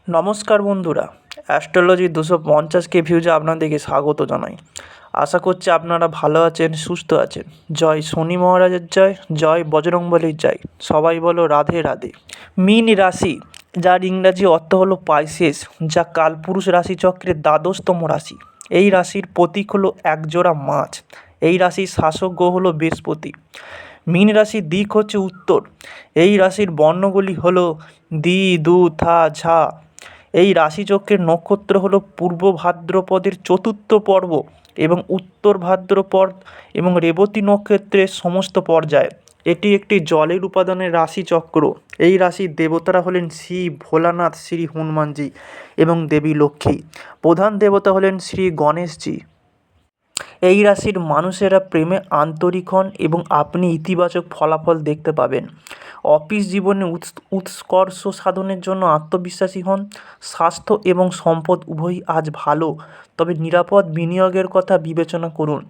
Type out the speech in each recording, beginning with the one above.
নমস্কার বন্ধুরা, অ্যাস্ট্রোলজি 250 ভিউজে আপনাদেরকে স্বাগত জানাই। আশা করছি আপনারা ভালো আছেন, সুস্থ আছেন। জয় শনি মহারাজের জয়, জয় বজরংবলীর জয়। সবাই বলো রাধে রাধে। মীন রাশি, যার ইংরাজি অর্থ হলো পাইসেস, যা কালপুরুষ রাশিচক্রের দ্বাদশতম রাশি। এই রাশির প্রতীক হলো একজোড়া মাছ। এই রাশির শাসক গ্রহ হলো বৃহস্পতি। মীন রাশির দিক হচ্ছে উত্তর। এই রাশির বর্ণগুলি হলো দি, দু, থা, ঝা। এই রাশিচক্রের নক্ষত্র হলো পূর্ব ভাদ্রপদের চতুর্থ পর্ব এবং উত্তর ভাদ্রপদ এবং রেবতী নক্ষত্রের সমস্ত পর্যায়। এটি একটি জলের উপাদানের রাশিচক্র। এই রাশির দেবতারা হলেন শিব, ভোলানাথ, শ্রী হনুমানজি এবং দেবী লক্ষ্মী। প্রধান দেবতা হলেন শ্রী গণেশজি। এই রাশির মানুষেরা প্রেমে আন্তরিক হন এবং আপনি ইতিবাচক ফলাফল দেখতে পাবেন। অফিস জীবনে উৎকর্ষ সাধনের জন্য আত্মবিশ্বাসী হন। স্বাস্থ্য এবং সম্পদ উভয়ই আজ ভালো, তবে নিরাপদ বিনিয়োগের কথা বিবেচনা করুন।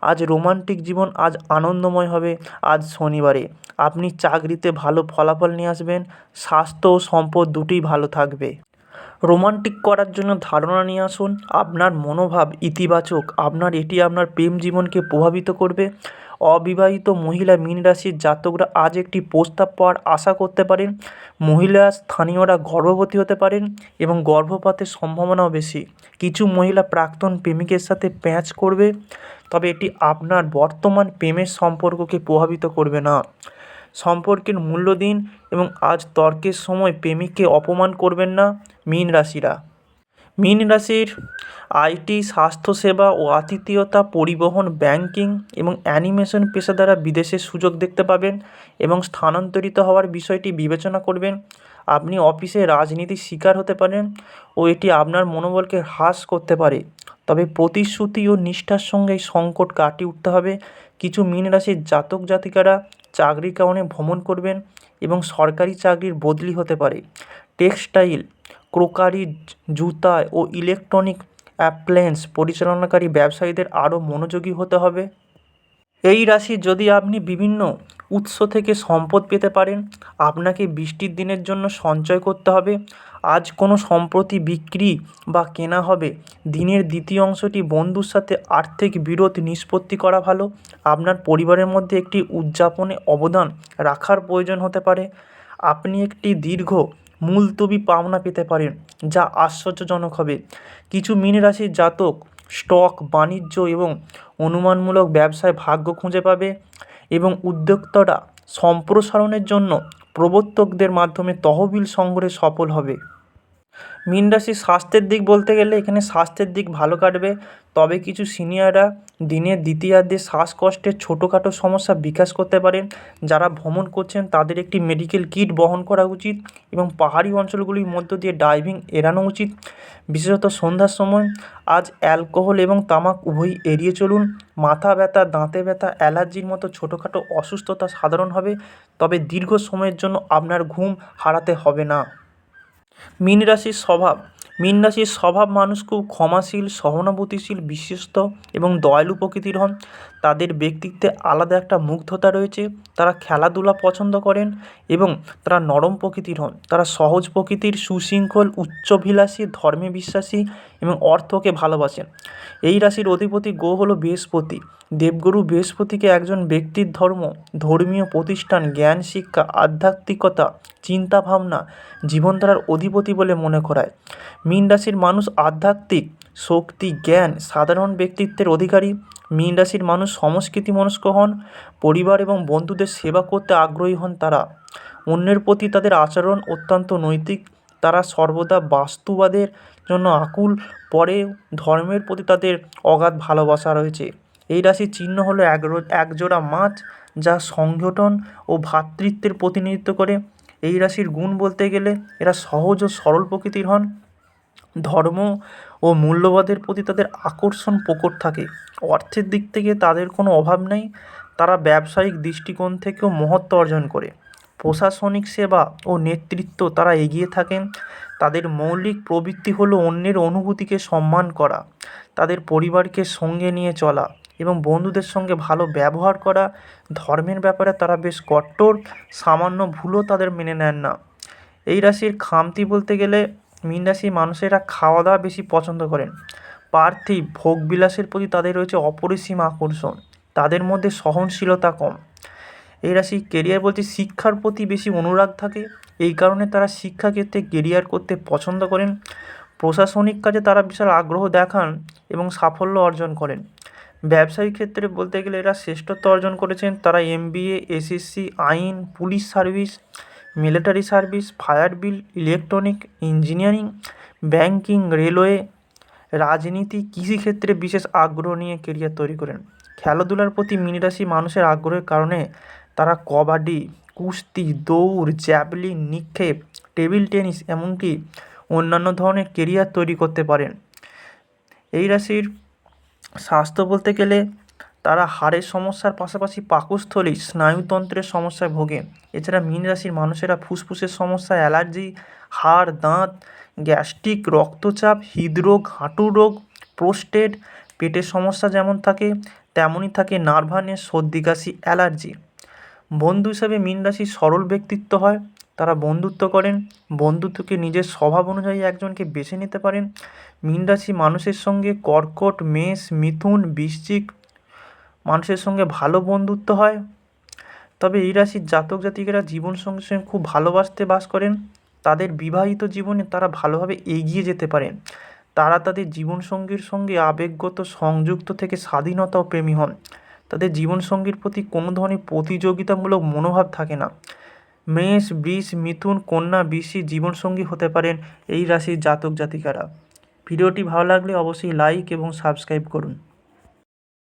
আজ রোমান্টিক জীবন আজ আনন্দময় হবে। আজ শনিবারে আপনি চাকরিতে ভালো ফলাফল নিয়ে আসবেন। স্বাস্থ্য ও সম্পদ দুটোই ভালো থাকবে। রোমান্টিক করার জন্য ধারণা নিয়ে আসুন। আপনার মনোভাব ইতিবাচক। এটি আপনার প্রেম জীবনকে প্রভাবিত করবে। অবিবাহিত মহিলা মীন রাশির জাতকরা আজ একটি প্রস্তাব পাওয়ার আশা করতে পারেন। মহিলা স্থানীয়রা গর্ভবতী হতে পারেন এবং গর্ভপাতের সম্ভাবনাও বেশি। কিছু মহিলা প্রাক্তন প্রেমিকের সাথে প্যাঁচ করবে, তবে এটি আপনার বর্তমান প্রেমের সম্পর্ককে প্রভাবিত করবে না। সম্পর্কের মূল্য দিন এবং আজ তর্কের সময় প্রেমিককে অপমান করবেন না। মীন রাশিরা, মীন রাশির আইটি, স্বাস্থ্যসেবা ও আতিথেয়তা, পরিবহন, ব্যাংকিং এবং অ্যানিমেশন পেশাদাররা বিদেশের সুযোগ দেখতে পাবেন এবং স্থানান্তরিত হওয়ার বিষয়টি বিবেচনা করবেন। আপনি অফিসে রাজনীতির শিকার হতে পারেন ও এটি আপনার মনোবলকে হ্রাস করতে পারে, তবে প্রতিশ্রুতি ও নিষ্ঠার সঙ্গে এই সংকট কাটিয়ে উঠতে হবে। কিছু মীন রাশির জাতক জাতিকারা চাকরির কারণে ভ্রমণ করবেন এবং সরকারি চাকরির বদলি হতে পারে। টেক্সটাইল, ক্রোকারি, জুতা ও ইলেকট্রনিক অ্যাপ্লায়েন্স পরিচালনাকারী ব্যবসায়ীদের আরও মনোযোগী হতে হবে। এই রাশি, যদি আপনি বিভিন্ন উৎস থেকে সম্পদ পেতে পারেন, আপনাকে বৃষ্টির দিনের জন্য সঞ্চয় করতে হবে। আজ কোনো সম্পত্তি বিক্রি বা কেনা হবে। দিনের দ্বিতীয় অংশটি বন্ধুর সাথে আর্থিক বিরোধ নিষ্পত্তি করা ভালো। আপনার পরিবারের মধ্যে একটি উদযাপনে অবদান রাখার প্রয়োজন হতে পারে। আপনি একটি দীর্ঘ মুলতবি পাওনা পেতে পারেন, যা আশ্চর্যজনক হবে। কিছু মীন রাশির জাতক স্টক, বাণিজ্য এবং অনুমানমূলক ব্যবসায় ভাগ্য খুঁজে পাবে এবং উদ্যোক্তারা সম্প্রসারণের জন্য প্রবর্তকদের মাধ্যমে তহবিল সংগ্রহে সফল হবে। মীন রাশির স্বাস্থ্যের দিক বলতে গেলে এখানে স্বাস্থ্যের দিক ভালো কাটবে, তবে কিছু সিনিয়ররা দিনের দ্বিতীয়ার্ধে শ্বাসকষ্টের ছোটোখাটো সমস্যা বিকাশ করতে পারেন। যারা ভ্রমণ করছেন তাদের একটি মেডিকেল কিট বহন করা উচিত এবং পাহাড়ি অঞ্চলগুলির মধ্য দিয়ে ড্রাইভিং এড়ানো উচিত, বিশেষত সন্ধ্যার সময়। আজ অ্যালকোহল এবং তামাক উভয়ই এড়িয়ে চলুন। মাথা ব্যথা, দাঁতে ব্যথা, অ্যালার্জির মতো ছোটোখাটো অসুস্থতা সাধারণ হবে, তবে দীর্ঘ সময়ের জন্য আপনার ঘুম হারাতে হবে না। মীন রাশির স্বভাব, মীন রাশির স্বভাব মানুষ খুব ক্ষমাশীল, সহানুভূতিশীল, বিশ্বস্ত এবং দয়ালু প্রকৃতির হন। তাদের ব্যক্তিত্বে আলাদা একটা মুগ্ধতা রয়েছে। তারা খেলাধুলা পছন্দ করেন এবং তারা নরম প্রকৃতির হন। তারা সহজ প্রকৃতির, সুশৃঙ্খল, উচ্চাভিলাষী, ধর্মে বিশ্বাসী এবং অর্থকে ভালোবাসেন। এই রাশির অধিপতি গ্রহ হলো বৃহস্পতি। দেবগুরু বৃহস্পতিকে একজন ব্যক্তির ধর্মীয় প্রতিষ্ঠান, জ্ঞান, শিক্ষা, আধ্যাত্মিকতা, চিন্তাভাবনা, জীবনধারার অধিপতি বলে মনে করায়। মীন রাশির মানুষ আধ্যাত্মিক শক্তি, জ্ঞান, সাধারণ ব্যক্তিত্বের অধিকারী। মীন রাশির মানুষ সংস্কৃতিমনস্ক হন, পরিবার এবং বন্ধুদের সেবা করতে আগ্রহী হন। তারা অন্যের প্রতি তাদের আচরণ অত্যন্ত নৈতিক। তারা সর্বদা বাস্তুবাদের জন্য আকুল, পরে ধর্মের প্রতি তাদের অগাধ ভালোবাসা রয়েছে। এই রাশির চিহ্ন হলো একজোড়া মাছ, যা সংগঠন ও ভ্রাতৃত্বের প্রতিনিধিত্ব করে। এই রাশির গুণ বলতে গেলে এরা সহজ ও সরল প্রকৃতির হন। ধর্ম ও মূল্যবোধের প্রতি তাদের আকর্ষণ প্রকট থাকে। অর্থের দিক থেকে তাদের কোনো অভাব নেই। তারা ব্যবসায়িক দৃষ্টিকোণ থেকেও মহত্ত্ব অর্জন করে। প্রশাসনিক সেবা ও নেতৃত্ব তারা এগিয়ে থাকেন। তাদের মৌলিক প্রবৃত্তি হলো অন্যের অনুভূতিকে সম্মান করা, তাদের পরিবারকে সঙ্গে নিয়ে চলা এবং বন্ধুদের সঙ্গে ভালো ব্যবহার করা। ধর্মের ব্যাপারে তারা বেশ কট্টর, সামান্য ভুলও তাদের মেনে নেন না। এই রাশির খামতি বলতে গেলে মীন রাশির মানুষেরা খাওয়া দাওয়া বেশি পছন্দ করেন। পার্থিব ভোগবিলাসের প্রতি তাদের রয়েছে অপরিসীম আকর্ষণ। তাদের মধ্যে সহনশীলতা কম। এই রাশি কেরিয়ার বলতে শিক্ষার প্রতি বেশি অনুরাগ থাকে। এই কারণে তারা শিক্ষাক্ষেত্রে কেরিয়ার করতে পছন্দ করেন। প্রশাসনিক কাজে তারা বিশাল আগ্রহ দেখান এবং সাফল্য অর্জন করেন। ব্যবসায়িক ক্ষেত্রে বলতে গেলে এরা শ্রেষ্ঠত্ব অর্জন করেছেন। তারা এমবিএ, এসএসসি, আইন, police service, military service, fire বিল, ইলেকট্রনিক, ইঞ্জিনিয়ারিং, ব্যাংকিং, রেলওয়ে, রাজনীতি, কৃষিক্ষেত্রে বিশেষ আগ্রহ নিয়ে কেরিয়ার তৈরি করেন। খেলাধুলার প্রতি মীন রাশি মানুষের আগ্রহের কারণে তারা কবাডি, কুস্তি, দৌড়, জ্যাভলিন, নিক্ষেপ, টেবিল টেনিস এমনকি অন্যান্য ধরনের কেরিয়ার তৈরি করতে পারেন। এই রাশির স্বাস্থ্য বলতে গেলে তারা হাড়ের সমস্যার পাশাপাশি পাকস্থলী, স্নায়ুতন্ত্রের সমস্যায় ভোগে। এছাড়া মীন রাশির মানুষেরা ফুসফুসের সমস্যা, অ্যালার্জি, হাড়, দাঁত, গ্যাস্ট্রিক, রক্তচাপ, হৃদরোগ, হাঁটুর রোগ, প্রোস্টেট, পেটের সমস্যা যেমন থাকে তেমনই থাকে নার্ভানেস, সর্দি কাশি, অ্যালার্জি। বন্ধু হিসাবে মীন রাশির সরল ব্যক্তিত্ব হয়। তারা বন্ধুত্ব করেন। বন্ধুত্বকে নিজের স্বভাব অনুযায়ী একজনকে বেছে নিতে পারেন। মীন রাশি মানুষের সঙ্গে কর্কট, মেষ, মিথুন, বৃশ্চিক মানুষের সঙ্গে ভালো বন্ধুত্ব হয়। তবে এই রাশির জাতক জাতিকেরা জীবনসঙ্গীর সঙ্গে খুব ভালোবাসতে বাস করেন। তাদের বিবাহিত জীবনে তারা ভালোভাবে এগিয়ে যেতে পারেন। তারা তাদের জীবনসঙ্গীর সঙ্গে আবেগগত সংযুক্ত থেকে স্বাধীনতা ও প্রেমী হন। তাদের জীবনসঙ্গীর প্রতি কোনো ধরনের প্রতিযোগিতামূলক মনোভাব থাকে না। মেষ, বৃষ, মিথুন, কন্যা, বৃশ্চিক জীবনসঙ্গী হতে পারেন এই রাশির জাতক জাতিকারা। ভিডিওটি ভালো লাগলে অবশ্যই লাইক এবং সাবস্ক্রাইব করুন।